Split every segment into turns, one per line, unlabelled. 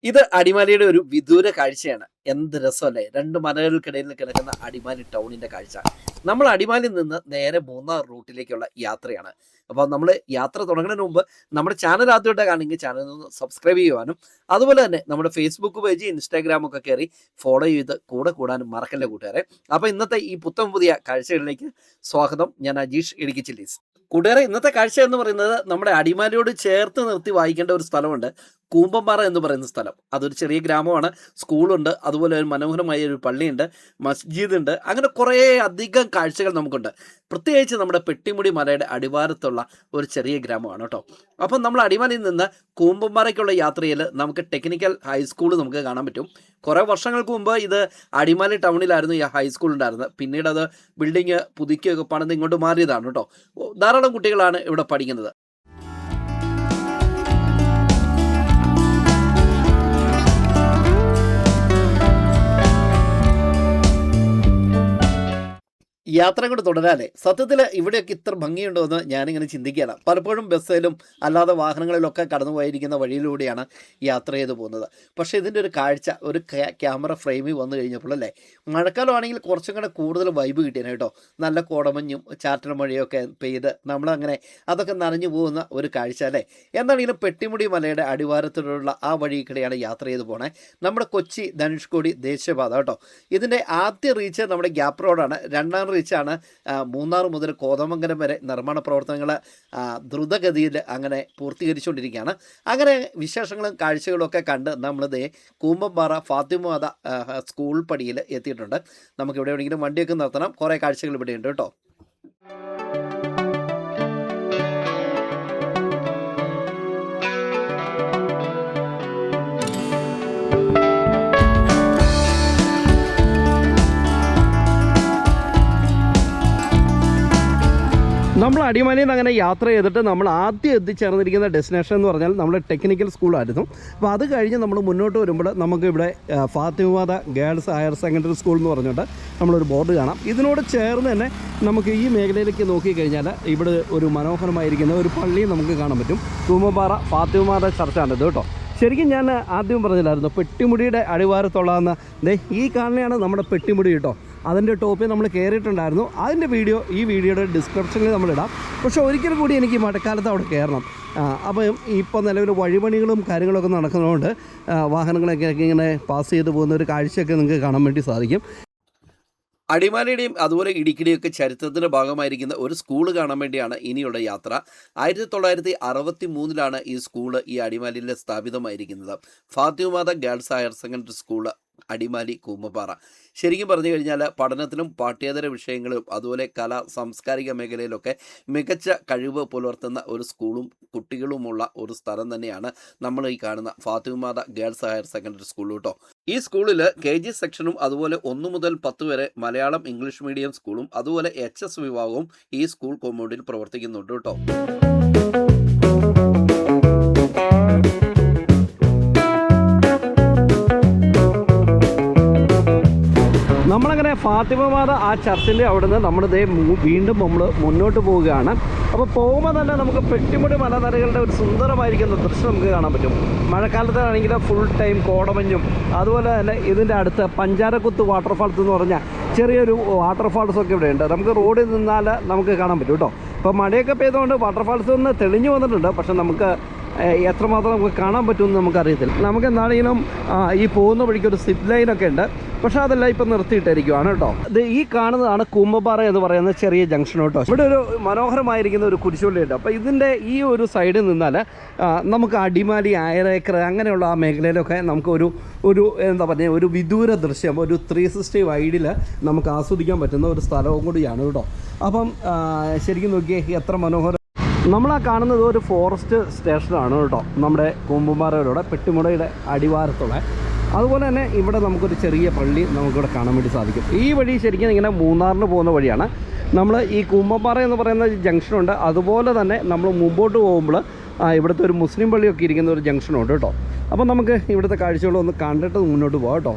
ഇത് അടിമാലിയുടെ ഒരു വിദൂര കാഴ്ചയാണ്. എന്ത് രസമല്ലേ! 2 മലകൾക്കിടയിൽ കിടക്കുന്ന അടിമാലി ടൗണിന്റെ കാഴ്ച. നമ്മൾ അടിമാലിയിൽ നിന്ന് നേരെ മൂന്നാർ റൂട്ടിലേക്കുള്ള യാത്രയാണ്. അപ്പോൾ നമ്മൾ യാത്ര തുടങ്ങുന്നതിന് മുമ്പ് നമ്മുടെ ചാനൽ ആദ്യമായിട്ടാണ് കാണുമെങ്കിൽ ചാനൽ ഒന്ന് സബ്സ്ക്രൈബ് ചെയ്യുവാനും അതുപോലെ തന്നെ നമ്മുടെ ഫേസ്ബുക്ക് പേജ്, ഇൻസ്റ്റാഗ്രാം ഒക്കെ കയറി ഫോളോ ചെയ്ത് കൂടെ കൂടാനും മറക്കല്ലേ കൂട്ടുകാരെ. അപ്പോൾ ഇന്നത്തെ ഈ പുത്തൻ പുതിയ കാഴ്ചകളിലേക്ക് സ്വാഗതം. ഞാൻ അജീഷ് ഇടുക്കി ചില്ലീസ്. കൂട്ടുകാരെ, ഇന്നത്തെ കാഴ്ച എന്ന് പറയുന്നത് നമ്മുടെ അടിമാലിയോട് ചേർത്ത് നിർത്തി വായിക്കേണ്ട ഒരു സ്ഥലമുണ്ട്. കൂമ്പമ്പാറ എന്ന് പറയുന്ന സ്ഥലം. അതൊരു ചെറിയ ഗ്രാമമാണ്. സ്കൂളുണ്ട്, അതുപോലെ ഒരു മനോഹരമായ ഒരു പള്ളിയുണ്ട്, മസ്ജിദ് ഉണ്ട്. അങ്ങനെ കുറേ അധികം കാഴ്ചകൾ നമുക്കുണ്ട്. പ്രത്യേകിച്ച് നമ്മുടെ പെട്ടിമുടി മലയുടെ അടിവാരത്തുള്ള ഒരു ചെറിയ ഗ്രാമമാണ് കേട്ടോ. അപ്പം നമ്മൾ അടിമാലിയിൽ നിന്ന് കൂമ്പമ്പാറയ്ക്കുള്ള യാത്രയിൽ നമുക്ക് ടെക്നിക്കൽ ഹൈസ്കൂൾ നമുക്ക് കാണാൻ പറ്റും. കുറേ വർഷങ്ങൾക്ക് മുമ്പ് ഇത് അടിമാലി ടൗണിലായിരുന്നു ഈ ഹൈസ്കൂൾ ഉണ്ടായിരുന്നത്. പിന്നീട് അത് ബിൽഡിങ് പുതുക്കിയൊക്കെ പണിത് ഇങ്ങോട്ട് മാറിയതാണ് കേട്ടോ. ധാരാളം കുട്ടികളാണ് ഇവിടെ പഠിക്കുന്നത്. യാത്ര കൊണ്ട് തുടരാല്ലേ. സത്യത്തിൽ ഇവിടെയൊക്കെ ഇത്ര ഭംഗിയുണ്ടോ എന്ന് ഞാനിങ്ങനെ ചിന്തിക്കുകയാണ്. പലപ്പോഴും ബസ്സിലും അല്ലാതെ വാഹനങ്ങളിലൊക്കെ കടന്നു പോയിരിക്കുന്ന വഴിയിലൂടെയാണ് യാത്ര ചെയ്ത് പോകുന്നത്. പക്ഷേ ഇതിൻ്റെ ഒരു കാഴ്ച ഒരു ക്യാമറ ഫ്രെയിമിൽ വന്നു കഴിഞ്ഞപ്പോഴല്ലേ, മഴക്കാലമാണെങ്കിൽ കുറച്ചും കൂടെ കൂടുതൽ വൈബ് കിട്ടിയാണ് കേട്ടോ. നല്ല കോടമഞ്ഞും ചാറ്റൽ മഴയൊക്കെ പെയ്ത് നമ്മളങ്ങനെ അതൊക്കെ നനഞ്ഞു പോകുന്ന ഒരു കാഴ്ച അല്ലേ. എന്താണെങ്കിലും പെട്ടിമുടി മലയുടെ അടിവാരത്തിലുള്ള ആ വഴിക്കിടെയാണ് യാത്ര ചെയ്ത് പോണേ. നമ്മുടെ കൊച്ചി ധനുഷ്കോടി ദേശീയപാത കേട്ടോ. ഇതിൻ്റെ ആദ്യ റീച്ച് നമ്മുടെ ഗ്യാപ്പ് റോഡാണ്. രണ്ടാം റീച്ചാണ് മൂന്നാർ മുതൽ കോതമംഗലം വരെ നിർമ്മാണ പ്രവർത്തനങ്ങൾ ദ്രുതഗതിയിൽ അങ്ങനെ പൂർത്തീകരിച്ചുകൊണ്ടിരിക്കുകയാണ്. അങ്ങനെ വിശേഷങ്ങളും കാഴ്ചകളും ഒക്കെ കണ്ട് നമ്മളിത് കൂമ്പമ്പാറ ഫാത്തിമാത സ്കൂൾ പടിയിൽ എത്തിയിട്ടുണ്ട്. നമുക്ക് ഇവിടെ എവിടെയെങ്കിലും വണ്ടിയൊക്കെ നിർത്തണം. കുറേ കാഴ്ചകൾ ഇവിടെയുണ്ട് കേട്ടോ. നമ്മൾ അടിമാലിയിൽ നിന്ന് അങ്ങനെ യാത്ര ചെയ്തിട്ട് നമ്മൾ ആദ്യം എത്തിച്ചേർന്നിരിക്കുന്ന ഡെസ്റ്റിനേഷൻ എന്ന് പറഞ്ഞാൽ നമ്മുടെ ടെക്നിക്കൽ സ്കൂളായിരുന്നു. അപ്പോൾ അത് കഴിഞ്ഞ് നമ്മൾ മുന്നോട്ട് വരുമ്പോൾ നമുക്ക് ഇവിടെ ഫാത്തിമാത ഗേൾസ് ഹയർ സെക്കൻഡറി സ്കൂൾ എന്ന് പറഞ്ഞിട്ട് നമ്മളൊരു ബോർഡ് കാണാം. ഇതിനോട് ചേർന്ന് തന്നെ നമുക്ക് ഈ മേഖലയിലേക്ക് നോക്കിക്കഴിഞ്ഞാൽ ഇവിടെ ഒരു മനോഹരമായിരിക്കുന്ന ഒരു പള്ളിയും നമുക്ക് കാണാൻ പറ്റും. കൂമ്പമ്പാറ ഫാത്തിമാത ചർച്ചാണിത് കേട്ടോ. ശരിക്കും ഞാൻ ആദ്യം പറഞ്ഞില്ലായിരുന്നു പെട്ടിമുടിയുടെ അടിവാരത്തുള്ളതെന്ന്. ഈ കാണുന്നതാണ് നമ്മുടെ പെട്ടിമുടി കേട്ടോ. അതിൻ്റെ ടോപ്പിൽ നമ്മൾ കയറിയിട്ടുണ്ടായിരുന്നു. അതിൻ്റെ വീഡിയോ ഈ വീഡിയോയുടെ ഡിസ്ക്രിപ്ഷനിൽ നമ്മളിടാം. പക്ഷേ ഒരിക്കലും കൂടി എനിക്ക് മഴക്കാലത്ത് അവിടെ കയറണം. അപ്പം ഇപ്പോൾ നിലവിൽ വഴിപണികളും കാര്യങ്ങളൊക്കെ നടക്കുന്നതുകൊണ്ട് വാഹനങ്ങളൊക്കെ ഇങ്ങനെ പാസ് ചെയ്ത് പോകുന്ന ഒരു കാഴ്ചയൊക്കെ നിങ്ങൾക്ക് കാണാൻ വേണ്ടി സാധിക്കും. അടിമാലിയുടെയും അതുപോലെ ഇടുക്കിയുടെയും ഒക്കെ ചരിത്രത്തിൻ്റെ ഭാഗമായിരിക്കുന്ന ഒരു സ്കൂൾ കാണാൻ വേണ്ടിയാണ് ഇനിയുള്ള യാത്ര. 1963 ഈ സ്കൂള് ഈ അടിമാലിയിൽ സ്ഥാപിതമായിരിക്കുന്നത്. Fathimatha girls higher secondary school, Adimali Koompanpara. ശരിക്കും പറഞ്ഞു കഴിഞ്ഞാൽ പഠനത്തിലും പാഠ്യേതര വിഷയങ്ങളിലും അതുപോലെ സാംസ്കാരിക മേഖലയിലൊക്കെ മികച്ച കഴിവ് പുലർത്തുന്ന ഒരു സ്കൂളും കുട്ടികളുമുള്ള ഒരു സ്ഥലം തന്നെയാണ് നമ്മൾ ഈ കാണുന്ന ഫാത്തിമാത ഗേൾസ് ഹയർ സെക്കൻഡറി സ്കൂൾ കേട്ടോ. ഈ സ്കൂളിൽ KG സെക്ഷനും അതുപോലെ 1 മുതൽ 10 വരെ മലയാളം ഇംഗ്ലീഷ് മീഡിയം സ്കൂളും അതുപോലെ HS വിഭാഗവും ഈ സ്കൂൾ കോമ്പൗണ്ടിൽ പ്രവർത്തിക്കുന്നുണ്ട് കേട്ടോ. നമ്മളങ്ങനെ ഫാത്തിമാത ആ ചർച്ചിൻ്റെ അവിടെ നിന്ന് നമ്മളിതേ വീണ്ടും നമ്മൾ മുന്നോട്ട് പോവുകയാണ്. അപ്പോൾ പോകുമ്പോൾ തന്നെ നമുക്ക് പെട്ടിമുടി മലനിരകളുടെ ഒരു സുന്ദരമായിരിക്കുന്ന ദൃശ്യം നമുക്ക് കാണാൻ പറ്റും. മഴക്കാലത്താണെങ്കിൽ ഫുൾ ടൈം കോടമഞ്ഞും അതുപോലെ തന്നെ ഇതിൻ്റെ അടുത്ത് പഞ്ചാരക്കുത്ത് വാട്ടർഫാൾസ് എന്ന് പറഞ്ഞാൽ ചെറിയൊരു വാട്ടർഫാൾസൊക്കെ ഇവിടെ ഉണ്ട്. നമുക്ക് റോഡിൽ നിന്നാൽ നമുക്ക് കാണാൻ പറ്റും കേട്ടോ. ഇപ്പോൾ മഴയൊക്കെ പെയ്തുകൊണ്ട് വാട്ടർഫാൾസ് ഒന്ന് തെളിഞ്ഞു വന്നിട്ടുണ്ട്. പക്ഷെ നമുക്ക് എത്രമാത്രം നമുക്ക് കാണാൻ പറ്റുമെന്ന് നമുക്കറിയത്തില്ല. നമുക്ക് എന്താണെങ്കിലും ഈ പോകുന്ന വഴിക്ക് ഒരു സിപ്പ് ലൈനൊക്കെ ഉണ്ട്. പക്ഷേ അതെല്ലാം ഇപ്പം നിർത്തിയിട്ടിരിക്കുകയാണ് കേട്ടോ. ഇത് ഈ കാണുന്നതാണ് കൂമ്പമ്പാറ എന്ന് പറയുന്ന ചെറിയ ജംഗ്ഷൻ കേട്ടോ. ഇവിടെ ഒരു മനോഹരമായിരിക്കുന്ന ഒരു കുരിശുപള്ളിയുണ്ട്. അപ്പോൾ ഇതിൻ്റെ ഈ ഒരു സൈഡിൽ നിന്നാൽ നമുക്ക് അടിമാലി, അയറേക്കർ അങ്ങനെയുള്ള ആ മേഖലയിലൊക്കെ നമുക്ക് ഒരു എന്താ പറയുക ഒരു വിദൂര ദൃശ്യം, ഒരു 360 വൈഡിൽ നമുക്ക് ആസ്വദിക്കാൻ പറ്റുന്ന ഒരു സ്ഥലവും കൂടിയാണ് കേട്ടോ. അപ്പം ശരിക്കും നോക്കിയേ എത്ര മനോഹരം. നമ്മളാ കാണുന്നത് ഒരു ഫോറസ്റ്റ് സ്റ്റേഷനാണ് കേട്ടോ, നമ്മുടെ കൂമ്പമ്പാറയിലൂടെ പെട്ടിമുടയുടെ അടിവാരത്തുള്ള. അതുപോലെ തന്നെ ഇവിടെ നമുക്കൊരു ചെറിയ പള്ളി നമുക്കിവിടെ കാണാൻ വേണ്ടി സാധിക്കും. ഈ വഴി ശരിക്കും ഇങ്ങനെ മൂന്നാറിന് പോകുന്ന വഴിയാണ്. നമ്മൾ ഈ കൂമ്പമ്പാറ എന്ന് പറയുന്ന ജംഗ്ഷനുണ്ട്. അതുപോലെ തന്നെ നമ്മൾ മുമ്പോട്ട് പോകുമ്പോൾ ഇവിടുത്തെ ഒരു മുസ്ലിം പള്ളിയൊക്കെ ഇരിക്കുന്ന ഒരു ജംഗ്ഷനുണ്ട് കേട്ടോ. അപ്പം നമുക്ക് ഇവിടുത്തെ കാഴ്ചകളൊന്ന് കണ്ടിട്ട് മുന്നോട്ട് പോകാം കേട്ടോ.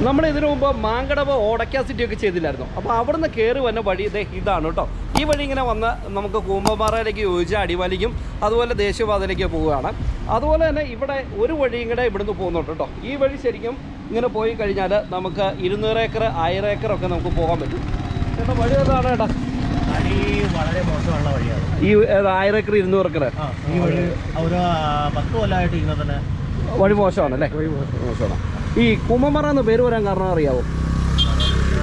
നമ്മൾ ഇതിനു മുമ്പ് മാങ്കടവ് ഓടയ്ക്ക സിറ്റി ഒക്കെ ചെയ്തില്ലായിരുന്നു. അപ്പോൾ അവിടുന്ന് കയറി വന്ന വഴി ഇതാണ് കേട്ടോ. ഈ വഴി ഇങ്ങനെ വന്ന് നമുക്ക് കൂമ്പമ്പാറയിലേക്ക് യോജിച്ച അടിവാലിക്കും അതുപോലെ ദേശീയപാതയിലേക്ക് പോവുകയാണ്. അതുപോലെ തന്നെ ഇവിടെ ഒരു വഴിയും കൂടെ ഇവിടുന്ന് പോകുന്നുണ്ട് കേട്ടോ. ഈ വഴി ശരിക്കും ഇങ്ങനെ പോയി കഴിഞ്ഞാൽ നമുക്ക് 200 ഏക്കർ 1000 ഏക്കർ ഒക്കെ നമുക്ക് പോകാൻ പറ്റും. ചേട്ടാ വഴി ഏതാണ് ചേട്ടാ?
വളരെ മോശമുള്ള വഴിയാണ്
ഈ 1000 ഏക്കർ 200 ഏക്കർ
ഈ വഴി ഒരു 10 കൊല്ലമായിട്ട് ഇങ്ങനെ തന്നെ
വഴി മോശമാണല്ലേ? മോശമാണ്. ഈ കൂമ്പമ്പാറ എന്ന് പേര് വരാൻ കാരണം അറിയാവോ?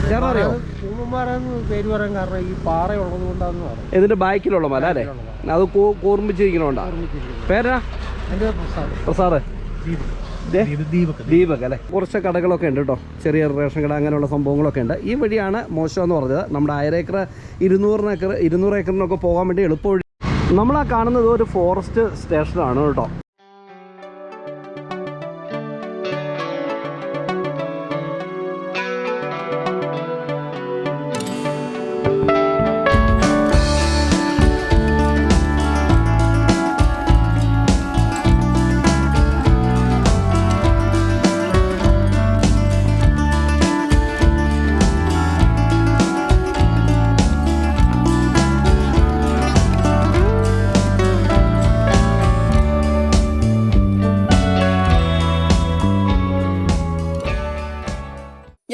ചേട്ടാ അറിയാവോ?
കൂമ്പമ്പാറ എന്ന് പേര് പറയാൻ കാരണം ഈ പാറ ഉള്ളത് കൊണ്ടാന്ന് പറയാം.
ഇതിന്റെ ബാക്കിലുള്ള മല അല്ലേ? അത് കൂർമ്മിച്ചിരിക്കണോണ്ടാ. പേരാ? പ്രസാദ് ദീപക് അല്ലേ? കുറച്ച് കടകളൊക്കെ ഉണ്ട് കേട്ടോ. ചെറിയ റേഷൻ കട അങ്ങനെയുള്ള സംഭവങ്ങളൊക്കെ ഉണ്ട്. ഈ വഴിയാണ് മോശം എന്ന് പറഞ്ഞത്. നമ്മുടെ 1000 ഏക്കർ 200 ഏക്കറിനൊക്കെ പോകാൻ വേണ്ടി എളുപ്പവഴി. നമ്മളാ കാണുന്നത് ഒരു ഫോറസ്റ്റ് സ്റ്റേഷനാണ് കേട്ടോ.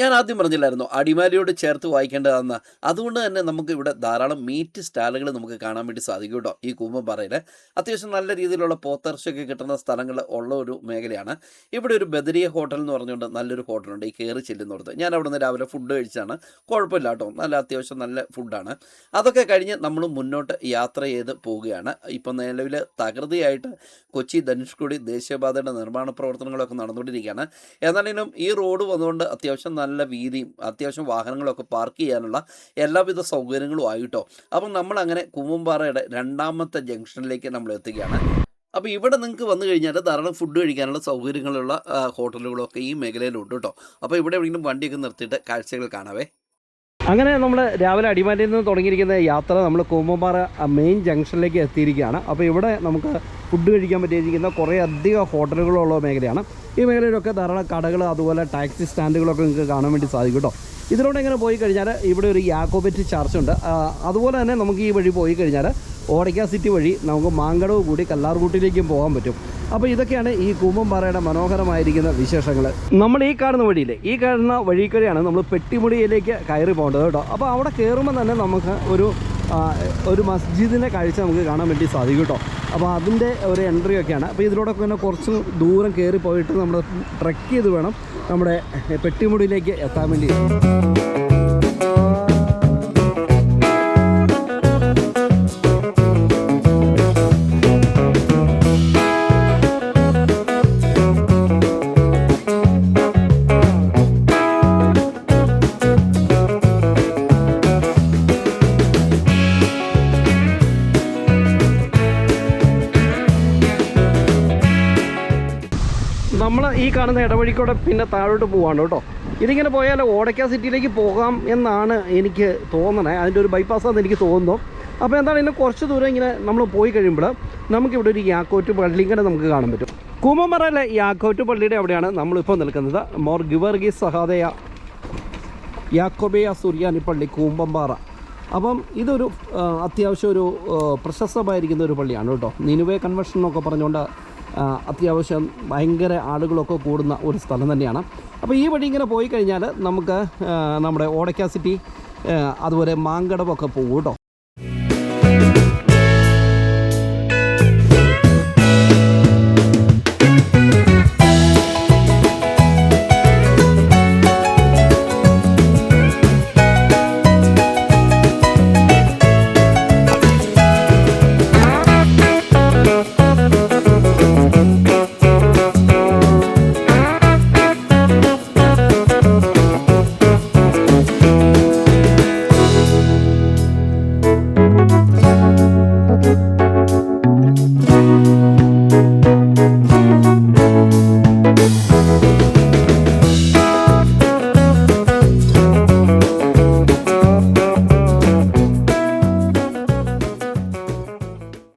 ഞാൻ ആദ്യം പറഞ്ഞില്ലായിരുന്നു അടിമാലിയോട് ചേർത്ത് വായിക്കേണ്ടതെന്ന്. അതുകൊണ്ട് തന്നെ നമുക്ക് ഇവിടെ ധാരാളം മീറ്റ് സ്റ്റാളുകൾ നമുക്ക് കാണാൻ വേണ്ടി സാധിക്കും കേട്ടോ. ഈ കൂമ്പമ്പാറയിൽ അത്യാവശ്യം നല്ല രീതിയിലുള്ള പോത്തിറച്ചിയൊക്കെ കിട്ടുന്ന സ്ഥലങ്ങൾ ഉള്ള ഒരു മേഖലയാണ്. ഇവിടെ ഒരു ബദരിയ ഹോട്ടൽ എന്ന് പറഞ്ഞുകൊണ്ട് നല്ലൊരു ഹോട്ടലുണ്ട്. ഈ കയറി ചെല്ലുന്നിടത്ത് ഞാൻ അവിടെ നിന്ന് രാവിലെ ഫുഡ് കഴിച്ചാണ്. കുഴപ്പമില്ല കേട്ടോ, നല്ല അത്യാവശ്യം നല്ല ഫുഡാണ്. അതൊക്കെ കഴിഞ്ഞ് നമ്മൾ മുന്നോട്ട് യാത്ര ചെയ്ത് പോവുകയാണ്. ഇപ്പം നിലവിൽ തകൃതിയായിട്ട് കൊച്ചി ധനുഷ്കോടി ദേശീയപാതയുടെ നിർമ്മാണ പ്രവർത്തനങ്ങളൊക്കെ നടന്നുകൊണ്ടിരിക്കുകയാണ്. എന്നാലും ഈ റോഡ് വന്നുകൊണ്ട് അത്യാവശ്യം നല്ല വീതിയും അത്യാവശ്യം വാഹനങ്ങളൊക്കെ പാർക്ക് ചെയ്യാനുള്ള എല്ലാവിധ സൗകര്യങ്ങളും ആയിട്ടോ. അപ്പം നമ്മളങ്ങനെ കൂമ്പമ്പാറയുടെ 2ാമത്തെ ജംഗ്ഷനിലേക്ക് നമ്മൾ എത്തുകയാണ്. അപ്പോൾ ഇവിടെ നിങ്ങൾക്ക് വന്നു കഴിഞ്ഞാൽ ധാരാളം ഫുഡ് കഴിക്കാനുള്ള സൗകര്യങ്ങളുള്ള ഹോട്ടലുകളൊക്കെ ഈ മേഖലയിലുണ്ട് കേട്ടോ. അപ്പോൾ ഇവിടെ എവിടെയെങ്കിലും വണ്ടിയൊക്കെ നിർത്തിയിട്ട് കാഴ്ചകൾ കാണാവേ. അങ്ങനെ നമ്മൾ രാവിലെ അടിമാലിയിൽ നിന്ന് തുടങ്ങിയിരിക്കുന്ന യാത്ര നമ്മൾ കൂമ്പമ്പാറ മെയിൻ ജംഗ്ഷനിലേക്ക് എത്തിയിരിക്കുകയാണ്. അപ്പോൾ ഇവിടെ നമുക്ക് ഫുഡ് കഴിക്കാൻ പറ്റിയിരിക്കുന്ന കുറേ അധികം ഹോട്ടലുകളുള്ള മേഖലയാണ്. ഈ മേഖലയിലൊക്കെ ധാരാളം കടകൾ അതുപോലെ ടാക്സി സ്റ്റാൻഡുകളൊക്കെ നിങ്ങൾക്ക് കാണാൻ വേണ്ടി സാധിക്കും കേട്ടോ. ഇതിലൂടെ ഇങ്ങനെ പോയി കഴിഞ്ഞാൽ ഇവിടെ ഒരു യാക്കോബറ്റ് ചർച്ച് ഉണ്ട്. അതുപോലെ തന്നെ നമുക്ക് ഈ വഴി പോയി കഴിഞ്ഞാൽ ഓടയ്ക്ക സിറ്റി വഴി നമുക്ക് മാങ്കടവ് കൂടി കല്ലാർകൂട്ടിലേക്കും പോകാൻ പറ്റും. അപ്പോൾ ഇതൊക്കെയാണ് ഈ കൂമ്പമ്പാറയുടെ മനോഹരമായിരിക്കുന്ന വിശേഷങ്ങൾ. നമ്മൾ ഈ കാണുന്ന വഴിയില്ലേ, ഈ കാണുന്ന വഴിക്കഴിയാണ് നമ്മൾ പെട്ടിമുടിയിലേക്ക് കയറി പോകേണ്ടത് കേട്ടോ. അപ്പോൾ അവിടെ കയറുമ്പോൾ തന്നെ നമുക്ക് ഒരു മസ്ജിദിനെ കാഴ്ച നമുക്ക് കാണാൻ വേണ്ടി സാധിക്കും കേട്ടോ. അപ്പോൾ അതിൻ്റെ ഒരു എൻട്രി ഒക്കെയാണ്. അപ്പോൾ ഇതിലൂടെ തന്നെ കുറച്ച് ദൂരം കയറി പോയിട്ട് നമ്മൾ ട്രെക്ക് ചെയ്ത് വേണം നമ്മുടെ പെട്ടിമുടിയിലേക്ക് എത്താൻ വേണ്ടി. നമ്മൾ ഈ കാണുന്ന ഇടവഴിക്കൂടെ പിന്നെ താഴോട്ട് പോവാണ് കേട്ടോ. ഇതിങ്ങനെ പോയാൽ ഓടയ്ക്ക സിറ്റിയിലേക്ക് പോകാം എന്നാണ് എനിക്ക് തോന്നണേ. അതിൻ്റെ ഒരു ബൈപ്പാസാണെന്ന് എനിക്ക് തോന്നുന്നു. അപ്പോൾ എന്താണ് ഇതിന് കുറച്ച് ദൂരം ഇങ്ങനെ നമ്മൾ പോയി കഴിയുമ്പോൾ നമുക്കിവിടെ ഒരു യാക്കോറ്റ് പള്ളി ഇങ്ങനെ നമുക്ക് കാണാൻ പറ്റും. കൂമ്പമ്പാറയിലെ യാക്കോറ്റ് പള്ളിയുടെ അവിടെയാണ് നമ്മളിപ്പോൾ നിൽക്കുന്നത്. മോർ ഗിവർഗീസ് സഹാദയ യാക്കോബേയ സുറിയാനി പള്ളി കൂമ്പമ്പാറ. അപ്പം ഇതൊരു അത്യാവശ്യം ഒരു പ്രശസ്തമായിരിക്കുന്ന ഒരു പള്ളിയാണ് കേട്ടോ. നിനുവേ കൺവെൻഷൻ എന്നൊക്കെ പറഞ്ഞുകൊണ്ട് അത്യാവശ്യം ഭയങ്കര ആളുകളൊക്കെ കൂടുന്ന ഒരു സ്ഥലം തന്നെയാണ്. അപ്പോൾ ഈ വഴി ഇങ്ങനെ പോയി കഴിഞ്ഞാൽ നമുക്ക് നമ്മുടെ ഓടയ്ക്ക സിറ്റി അതുപോലെ മാങ്കടവൊക്കെ പോകും കേട്ടോ.